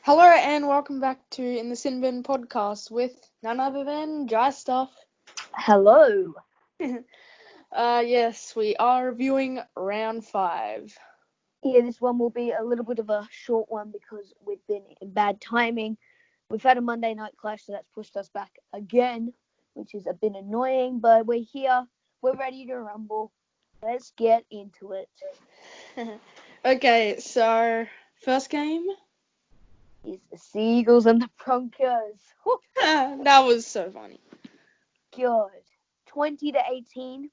Hello and welcome back to In the Sin Bin podcast with none other than Dry Stuff. Hello. Yes, we are reviewing round 5. Yeah, this one will be a little bit of a short one because we've been in bad timing. We've had a Monday night clash, so that's pushed us back again, which is a bit annoying, but we're here. We're ready to rumble. Let's get into it. Okay, so first game Is the Seagulls and the Broncos. that was so funny. God. 20-18.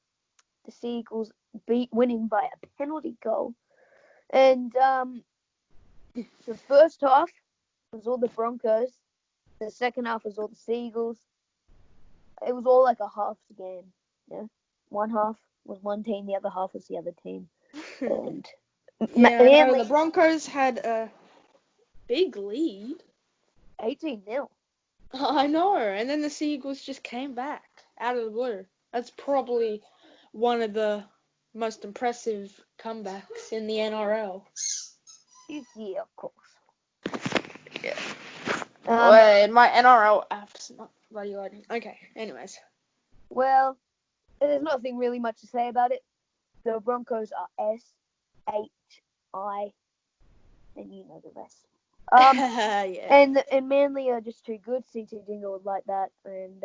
The Seagulls winning by a penalty goal. And the first half was all the Broncos. The second half was all the Seagulls. It was all like a half game. Yeah, one half was one team, the other half was the other team. And the Broncos had a big lead. 18-0. I know, and then the Seagulls just came back out of the blue. That's probably one of the most impressive comebacks in the NRL. Yeah, of course. Yeah. Wait, my NRL app's not bloody loading. Okay, anyways. Well, there's nothing really much to say about it. The Broncos are S-H-I, and you know the rest. Yeah. And Manly are just too good. CT Dingle would like that, and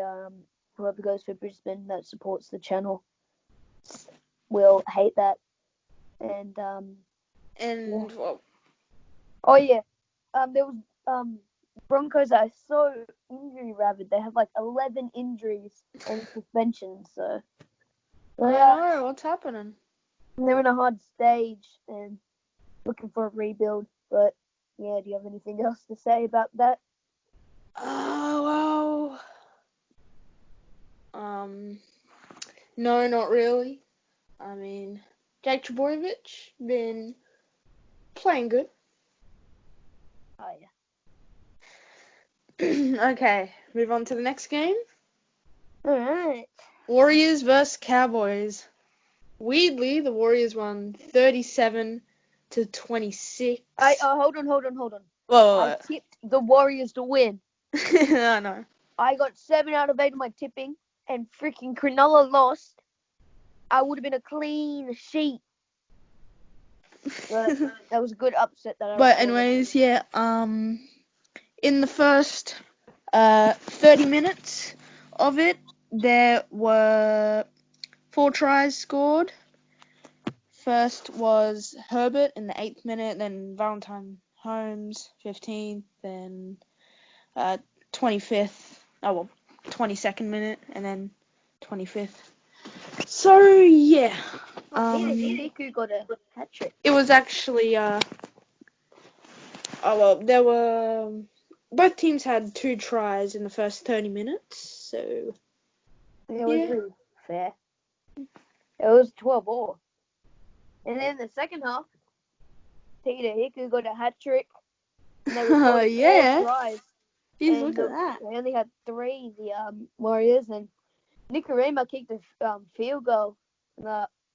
whoever goes for Brisbane that supports the channel will hate that. And yeah. Well, oh yeah, there was Broncos are so injury ravaged. They have like 11 injuries and suspensions. So I know what's happening. They're in a hard stage and looking for a rebuild. But yeah, do you have anything else to say about that? No, not really. I mean, Jake Trbojevic been playing good. Oh yeah. Okay, move on to the next game. All right. Warriors versus Cowboys. Weirdly, the Warriors won 37-26. Hold on. Whoa. I tipped the Warriors to win. I know. I got 7 out of 8 of my tipping, and freaking Cronulla lost. I would have been a clean sheet. But that was a good upset. But anyways, yeah. In the first 30 minutes of it, there were 4 tries scored. First was Herbert in the 8th minute, then Valentine Holmes 15th, then 22nd minute, and then 25th. So yeah. Hiku got a hat trick. It was actually there were both teams had 2 tries in the first 30 minutes, so it was really fair. It was 12-all. And then the second half, Peter Hiku got a hat trick. And they were 4 tries. Jeez, look at that. They only had 3, the Warriors, and Nicarima kicked a field goal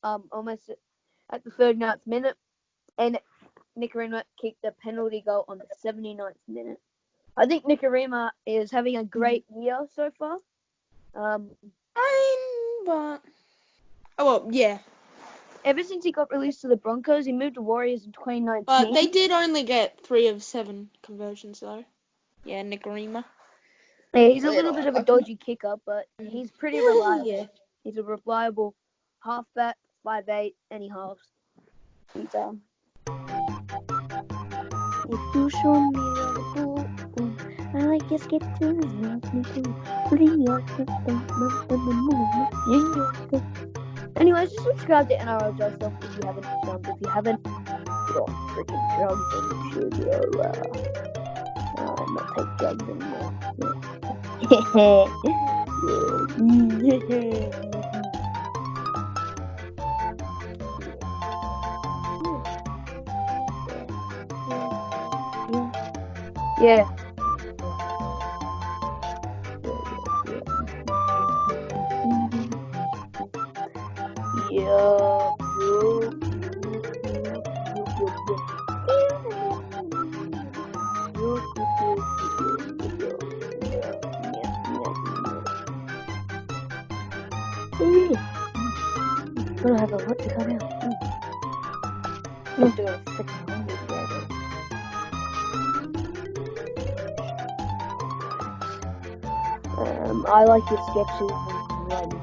almost at the 39th minute, and Nicarima kicked a penalty goal on the 79th minute. I think Nicarima is having a great year so far. Yeah. Ever since he got released to the Broncos, he moved to Warriors in 2019. But they did only get 3 of 7 conversions, though. Yeah, Nicarima. Yeah, he's a little bit of a dodgy kicker, but he's pretty reliable. Yeah. He's a reliable halfback, 5'8", and he halves. He's If you show me the ball, I like your sketches, Anyways, just subscribe to NRL Dry Stuff if you haven't. If you haven't, you're freaking drugs and you should not take drugs anymore. Yeah. Gotta have a lot to cut out. I'm not doing a freaking whole video though. I like your sketches and writing.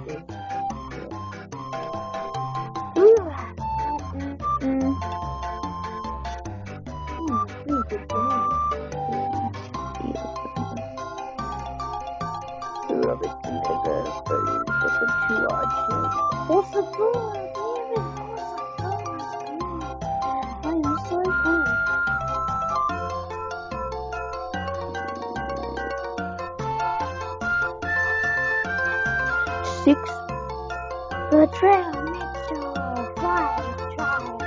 Pretty good game. Rub it together, but it's too large. What's the goal? I am so cool. Six. The trail Mitchell. 5 tries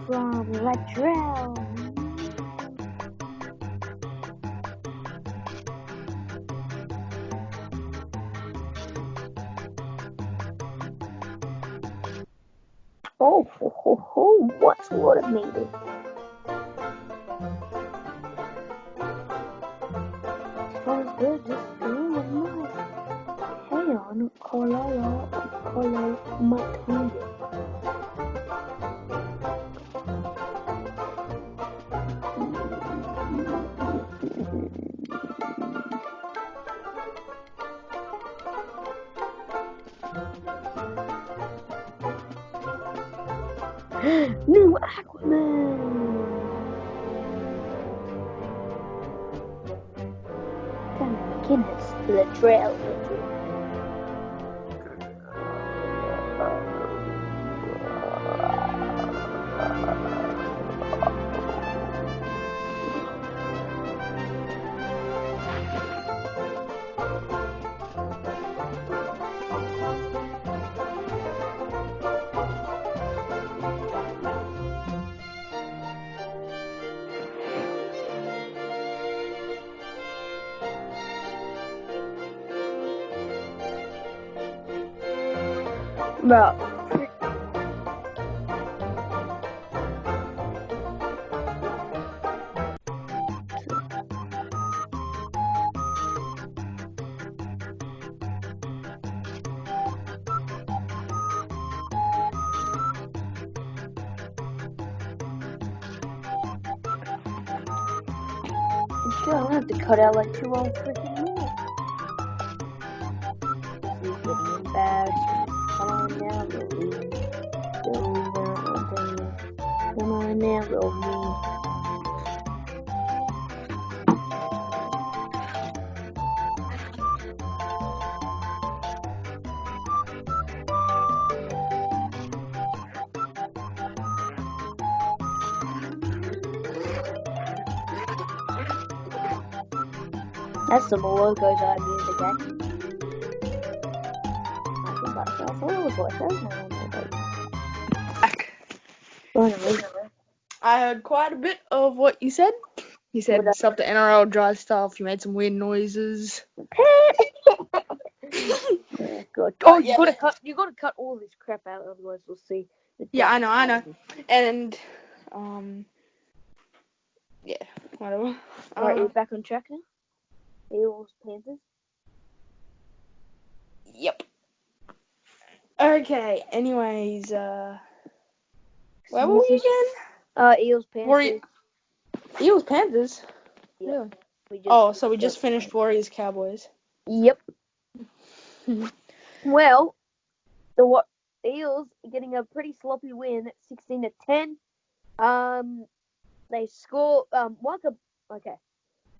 from Latrell. Oh, what's what it needed? Sounds good, just doing my hey on color material. New Aquaman! McInnes, the trail. Bro. Sure, I don't have to cut out like 2 whole freaking minutes. This is getting embarrassing. Come on now, Rosie. Come on now, Rosie. That's some logos I made again. I can buy myself all of what Finally. I heard quite a bit of what you said. You said What stuff to NRL dry stuff. You made some weird noises. Yeah, good. Oh, Oh, yeah. You gotta cut all this crap out, otherwise we'll see. Yeah, I know. And yeah, whatever. Alright, we're back on track now. Eels, Panthers. Yep. Okay. Anyways, where were we again? Eels, Panthers. Eels, Panthers. Yeah. Really? So we just finished Warriors, Cowboys. Yep. Well, the Eels getting a pretty sloppy win, 16-10. They score okay.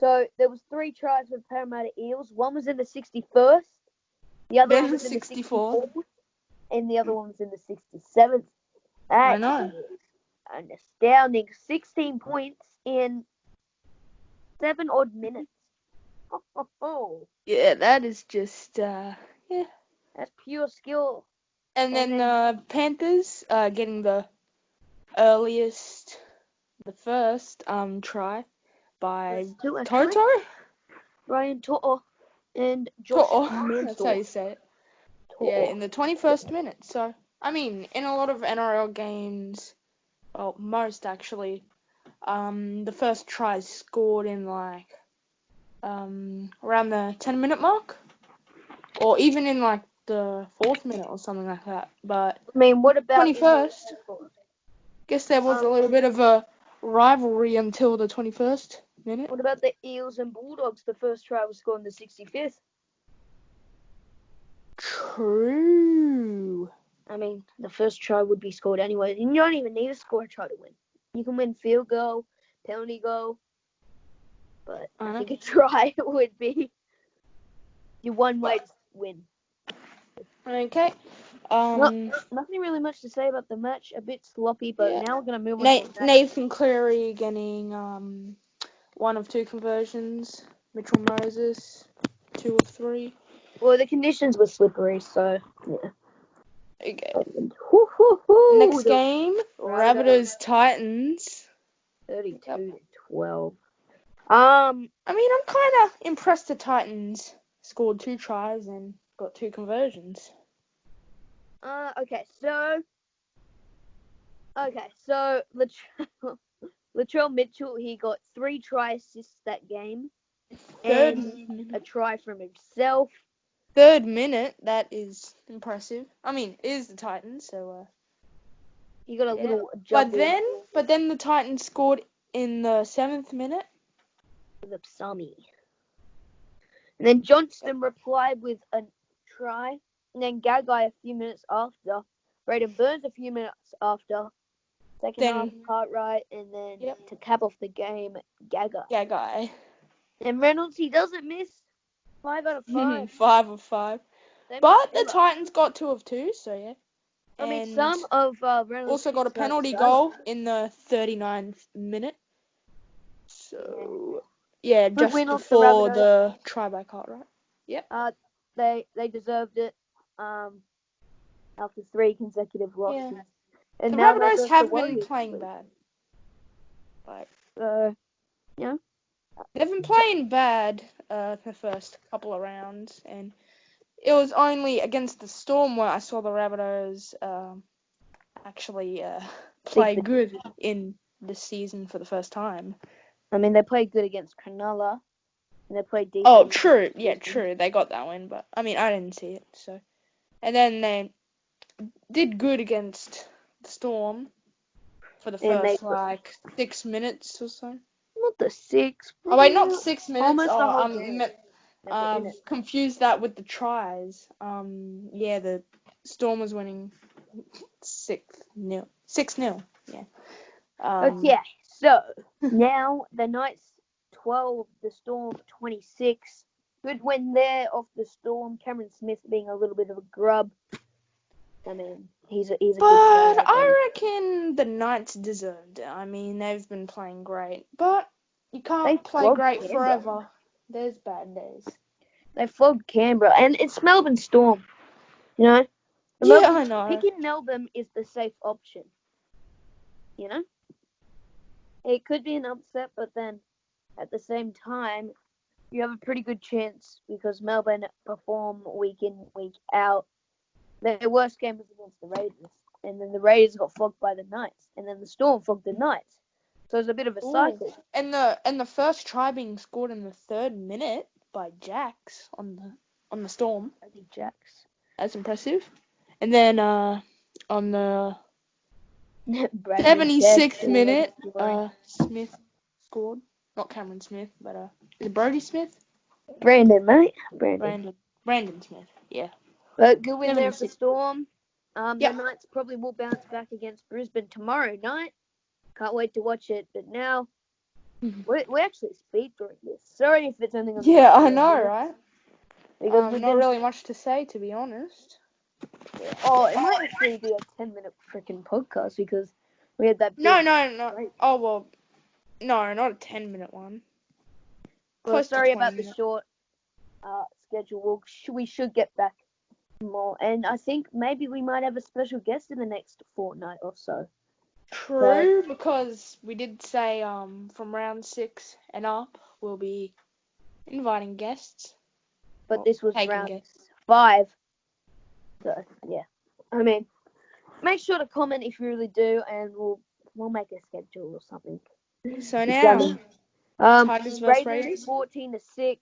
So there was 3 tries for Parramatta Eels. One was in the 61st. The other one was in the 64th. And the other one was in the 67th. I know. An astounding 16 points in 7 odd minutes. Yeah, that is just yeah. That's pure skill. And then Panthers getting the first try by Toto. Ryan Toto and Josh Mansour. That's how you say it. Toto. Yeah, in the 21st minute. So, I mean, in a lot of NRL games, well, most actually, the first try is scored in around the 10-minute mark, or even in the 4th minute or something like that. But I mean, what about 21st? Guess there was a little bit of a rivalry until the 21st minute. What about the Eels and Bulldogs? The first try was scored in the 65th. True. I mean, the first try would be scored anyway. And you don't even need to score a try to win. You can win field goal, penalty goal. But I think a try would be your one way to win. Okay. Nothing really much to say about the match. A bit sloppy, but now we're going to move on to the Nathan Cleary getting 1 of 2 conversions. Mitchell Moses, 2 of 3. Well, the conditions were slippery, so yeah. Okay. Next game, Rabbitohs Titans. 32-12. I mean, I'm kind of impressed the Titans scored 2 tries and got 2 conversions. Okay, so Latrell Mitchell, he got 3 try assists that game. And a try from himself. 3rd minute, that is impressive. I mean, it is the Titans, so he got a little juggle. But then the Titans scored in the 7th minute. With Upsami. And then Johnston replied with a try. And then Gagai a few minutes after. Braden Burns a few minutes after. Second half, Cartwright. And then to cap off the game, Gagai. And Reynolds, he doesn't miss. 5 out of 5. 5 of 5. But the Titans got 2 of 2, so yeah. I mean, some of Reynolds also got a penalty goal in the 39th minute. So yeah, just before the try by Cartwright. Yep. They deserved it. After 3 consecutive losses. Yeah. And the now Rabbitohs have been playing bad. Yeah. They've been playing bad the first couple of rounds, and it was only against the Storm where I saw the Rabbitohs actually play good in this season for the first time. I mean, they played good against Cronulla, and they played decent. Oh, true. Yeah, true. They got that win, but I mean, I didn't see it. So, and then they did good against the Storm for the first 6 minutes or so. Not the 6. Oh wait, not 6 minutes. Almost the whole game. Confused that with the tries. Yeah, the Storm was winning 6-0. 6-0. Yeah. Okay, so now the Knights 12, the Storm 26. Good win there off the Storm. Cameron Smith being a little bit of a grub. I mean, he's a good player. But I reckon the Knights deserved it. I mean, they've been playing great, but you can't play great forever. There's bad days. They flogged Canberra, and it's Melbourne Storm. You know? I know. Picking Melbourne is the safe option. You know? It could be an upset, but then at the same time, you have a pretty good chance because Melbourne perform week in, week out. Their worst game was against the Raiders, and then the Raiders got flogged by the Knights, and then the Storm flogged the Knights. So it's a bit of a cycle. And the first try being scored in the 3rd minute by Jax on the Storm. I think Jax. That's impressive. And then on the 76th minute, Smith scored. Not Cameron Smith, but is it Brody Smith? Brandon, mate. Brandon Smith. Yeah. But good win there for the Storm. The Knights probably will bounce back against Brisbane tomorrow night. Can't wait to watch it. But now, we're actually speed through this. Sorry if it's anything. Yeah, I know, right? Because not really much to say, to be honest. Yeah. Oh, it might actually be a 10-minute freaking podcast because we had that. No. Oh, well, no, not a 10-minute one. Well, sorry about the short schedule. We should get back more. And I think maybe we might have a special guest in the next fortnight or so. True, because we did say from round 6 and up, we'll be inviting guests. But this was round 5. So, yeah. I mean, make sure to comment if you really do, and we'll make a schedule or something. So now, Tigers versus Raiders. 14-6.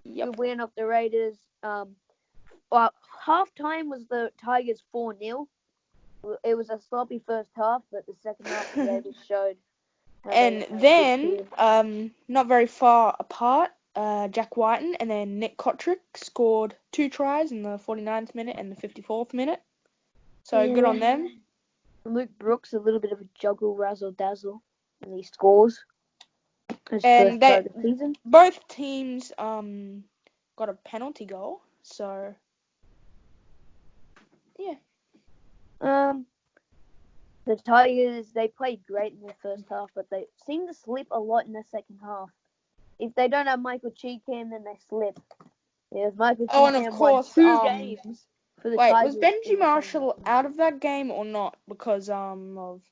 Yep. Good win off the Raiders. halftime was the Tigers 4-0. It was a sloppy first half, but the second half they just showed. And then, not very far apart, Jack Whiten and then Nick Kotrick scored 2 tries in the 49th minute and the 54th minute. So good on them. Luke Brooks, a little bit of a juggle, razzle dazzle, and he scores. And first of the season. Both teams got a penalty goal. So yeah. The Tigers, they played great in the first half, but they seem to slip a lot in the second half. If they don't have Michael Cheekham, then they slip. Because Michael Cheekham won 2 games for the Tigers. Was Benji Marshall out of that game or not because of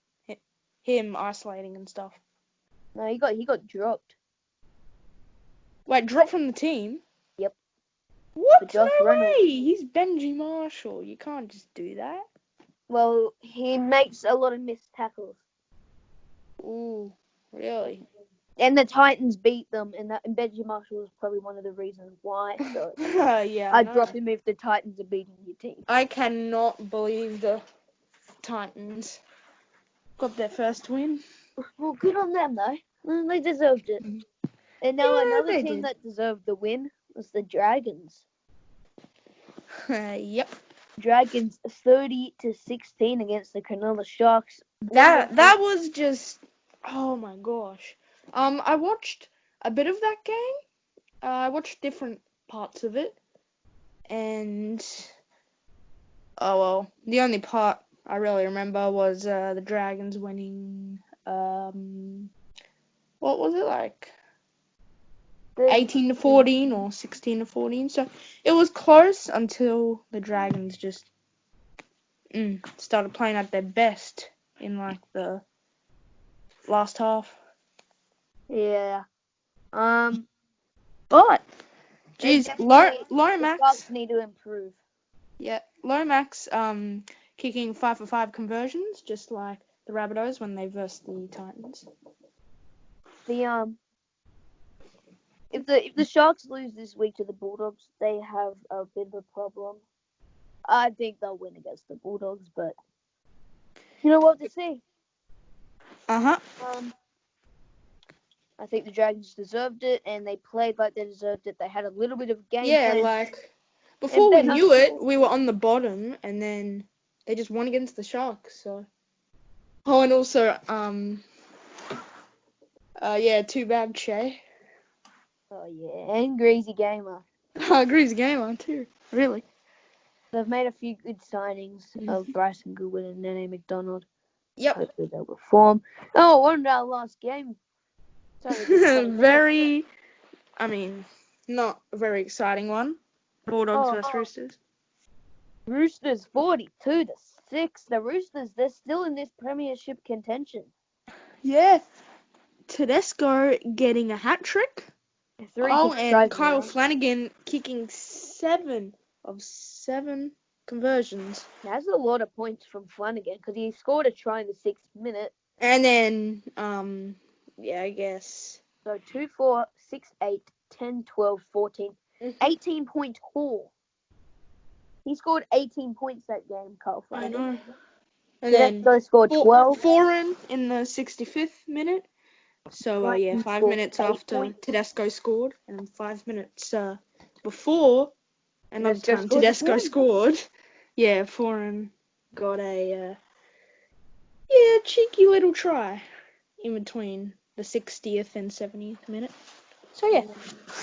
him isolating and stuff? No, he got dropped. Wait, dropped from the team? Yep. What? No way! He's Benji Marshall. You can't just do that. Well, he makes a lot of missed tackles. Ooh, really? And the Titans beat them, and Benji Marshall was probably one of the reasons why. So yeah, I'd drop him if the Titans are beating your team. I cannot believe the Titans got their first win. Well, good on them, though. They deserved it. And now another team that deserved the win was the Dragons. Yep. Dragons 30-16 against the Cronulla Sharks. That was just, oh my gosh. I watched a bit of that game. I watched different parts of it, and the only part I really remember was the Dragons winning. What was it like? 18-14 or 16-14. So it was close until the Dragons just started playing at their best in like the last half. Yeah. But geez, Lomax need to improve. Yeah, Lomax kicking 5 for 5 conversions, just like the Rabbitohs when they versed the Titans. If the Sharks lose this week to the Bulldogs, they have a bit of a problem. I think they'll win against the Bulldogs, but you know what to see. I think the Dragons deserved it, and they played like they deserved it. They had a little bit of game plan. Yeah, like before we knew it, we were on the bottom, and then they just won against the Sharks. So, and also, too bad, Shay. Oh yeah, and Greasy Gamer. Greasy Gamer too. Really. They've made a few good signings of Bryson Goodwin and Nene McDonald. Yep. Hopefully they'll perform. Oh, what about our last game? Not a very exciting one. Bulldogs versus Roosters. Roosters 42-6. The Roosters, they're still in this premiership contention. Yeah. Tedesco getting a hat trick. And Kyle Flanagan kicking 7 of 7 conversions. That's a lot of points from Flanagan because he scored a try in the 6th minute. And then, I guess. So 2, 4, 6, 8, 10, 12, 14, 18 point haul. He scored 18 points that game, Kyle Flanagan. I know. And then scored 12. Foreign in the 65th minute. So, 5 minutes after Tedesco scored, and 5 minutes before another time Tedesco scored. Yeah, Foreign got a cheeky little try in between the 60th and 70th minute. So, yeah.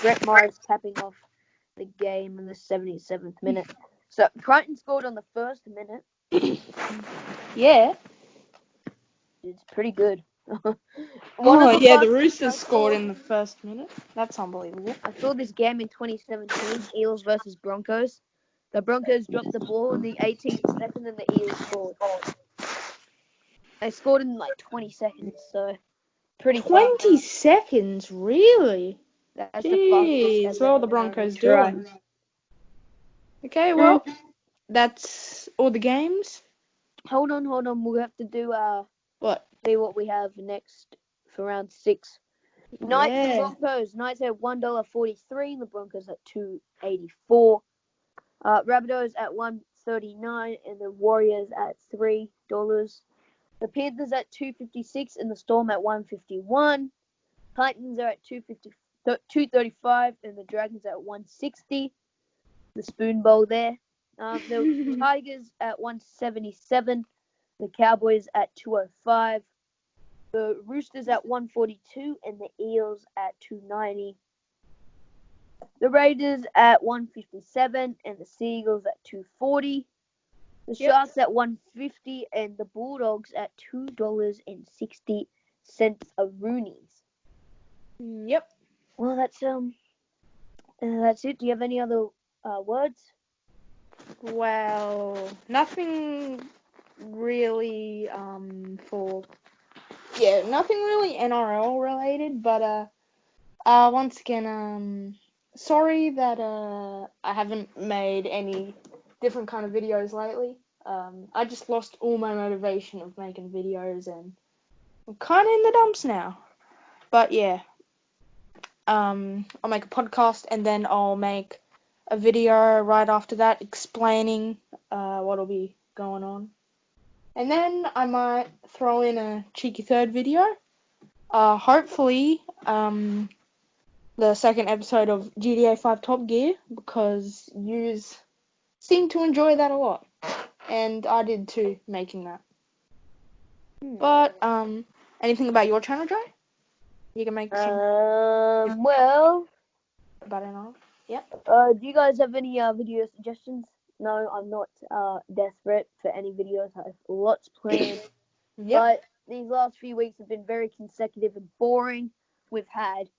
Brett Morris capping off the game in the 77th minute. So, Crichton scored on the 1st minute. Yeah. It's pretty good. The Roosters scored in the 1st minute. That's unbelievable. I saw this game in 2017, Eels versus Broncos. The Broncos dropped the ball in the 18th second and the Eels scored. They scored in like 20 seconds, so pretty 20 seconds? Really? That's the fastest. What are the Broncos doing? Okay, well, that's all the games. Hold on. We'll have to do what? See what we have next for round 6. Knights and Broncos. Knights at $1.43. The Broncos at $2.84. Rabbitohs at $1.39 and the Warriors at $3. The Panthers at $2.56 and the Storm at $1.51. Titans are at $2.35 and the Dragons at $1.60. The Spoon Bowl there. The Tigers at $1.77. The Cowboys at $2.05. The Roosters at $1.42 and the Eels at $2.90. The Raiders at $1.57 and the Seagulls at $2.40. The Sharks at $1.50 and the Bulldogs at $2.60 a Rooney's. Yep. Well, that's it. Do you have any other words? Well, nothing really nothing really NRL related, but once again, sorry that I haven't made any different kind of videos lately. I just lost all my motivation of making videos and I'm kind of in the dumps now. But yeah, I'll make a podcast and then I'll make a video right after that explaining what'll be going on. And then I might throw in a cheeky third video. Hopefully, the second episode of GTA 5 Top Gear, because yous seem to enjoy that a lot. And I did too, making that. But, anything about your channel, Joe? You can make some... Well... About an hour? Yep. Do you guys have any video suggestions? No, I'm not desperate for any videos. I have lots planned. Yep. But these last few weeks have been very consecutive and boring. We've had,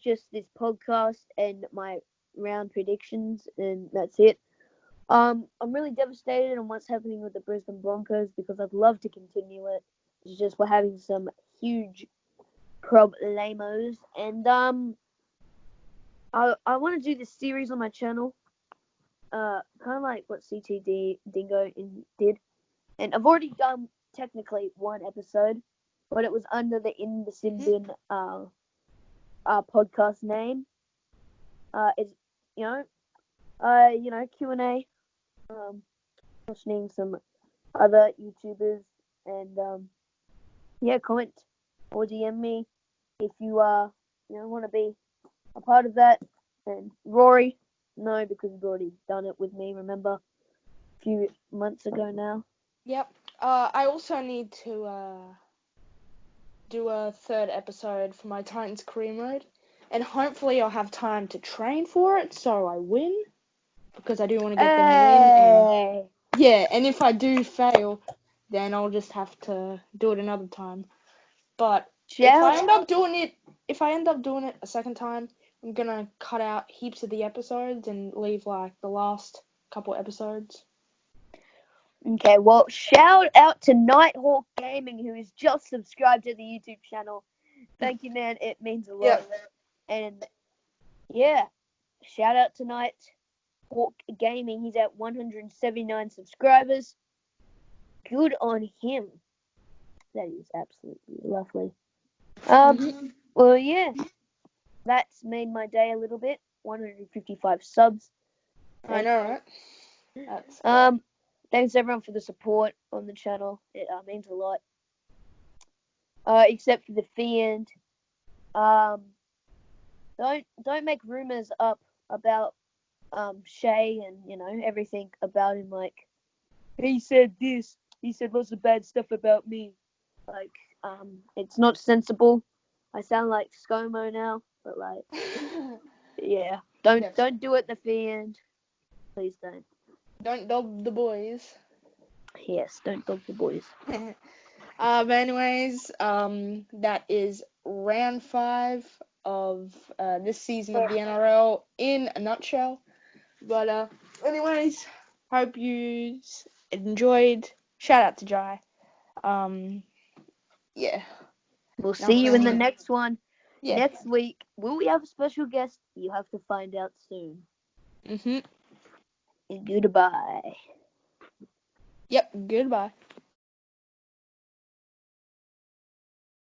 just this podcast and my round predictions, and that's it. I'm really devastated on what's happening with the Brisbane Broncos because I'd love to continue it. It's just we're having some huge problemos, and I want to do this series on my channel, kind of like what CTD Dingo did, and I've already done technically one episode, but it was under the In the Sin Bin podcast name. It's Q&A, questioning some other YouTubers, and comment or DM me if you want to be a part of that. And Rory, no, because you've already done it with me, remember, a few months ago now. Yep. I also need to do a third episode for my Titans career mode, and hopefully I'll have time to train for it so I win, because I do want to get the win. And if I do fail, then I'll just have to do it another time. But if I end up doing it a second time, I'm gonna cut out heaps of the episodes and leave like the last couple episodes. Okay, well, shout out to Nighthawk Gaming, who has just subscribed to the YouTube channel. Thank you, man. It means a lot. Yep. And yeah, shout out to Nighthawk Gaming. He's at 179 subscribers. Good on him. That is absolutely lovely. Well, yeah, that's made my day a little bit. 155 subs. I know, right? Thanks everyone for the support on the channel. It means a lot. Except for the fiend. Don't make rumors up about Shay and everything about him. Like, he said this. He said lots of bad stuff about me. Like, it's not sensible. I sound like ScoMo now, but like, yeah. Don't do it, the fiend. Please don't. Don't dog the boys. Yes, don't dog the boys. But anyways, that is round 5 of this season of the NRL in a nutshell. But anyways, hope you enjoyed. Shout out to Jai. Yeah. We'll see you in the next one. Yeah. Next week. Will we have a special guest? You have to find out soon. Mm-hmm. And goodbye. Yep, goodbye.